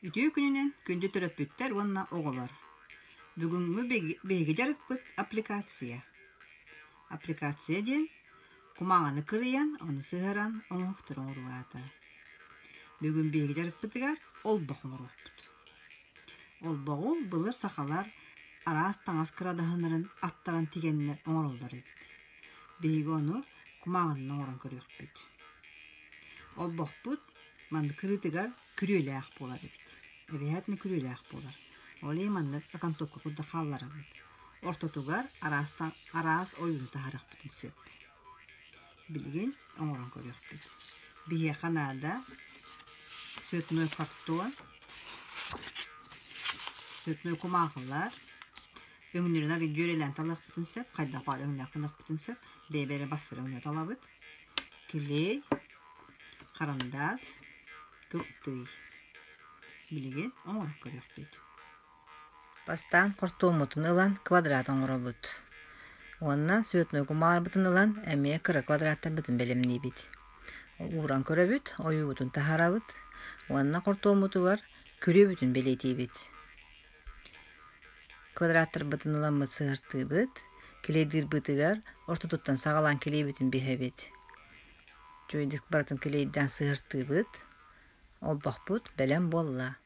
Ütü gününen gündü töröpüttер onna oğular. Бүгүнгү беги жарыкпыт аппликация. Аппликация ден кумаганы кырыян, оны сыгаран, оңуктыр оңуруата. Бүгүн беги жарыкпытыгар ол бохумуруппут. Ол богу былыр сакалар арас таңас кырадаханарын аттаран тигеннер оңоролдор эбит. Беги оны кумагынын оңорон көрүөкпүт. Ол бохпут манды кырытыгар күрүөлээх болар эбит. Эбиһэтни күрүөлээх болар. Олей манны акантопка кудда халлары бит. Ортотугар арас ойун тахаракпытын сөп. Билген оңорон көрүөкпүт. Бие канада цветной картон, цветной кумагылар, өңнөрүнө жөрелен талакпытын сөп, кайда бар өңнөр кынакпытын сөп, бебере басыр өңнөр талабыт. Клей, карандас, кылтый. Билген оңорон көрүөкпүт. Бастан кортуумутун ылан квадрат оңоробут. Оннан цветной кумагар бытын ылан эмие кыра квадраттар бытын белемнейбит. Уран көрөбүт, оюбутун тахарабыт. Онна кортуумутугар күрөбүтүн белетейбит. Квадраттар бытын ылан мыт сыгыртыбыт. Клейдир бытыгар ортотуттан сагалан клейбитин бихебит. Жойдик бартын клейден сыгыртыбыт. Ол бахпут белем болла.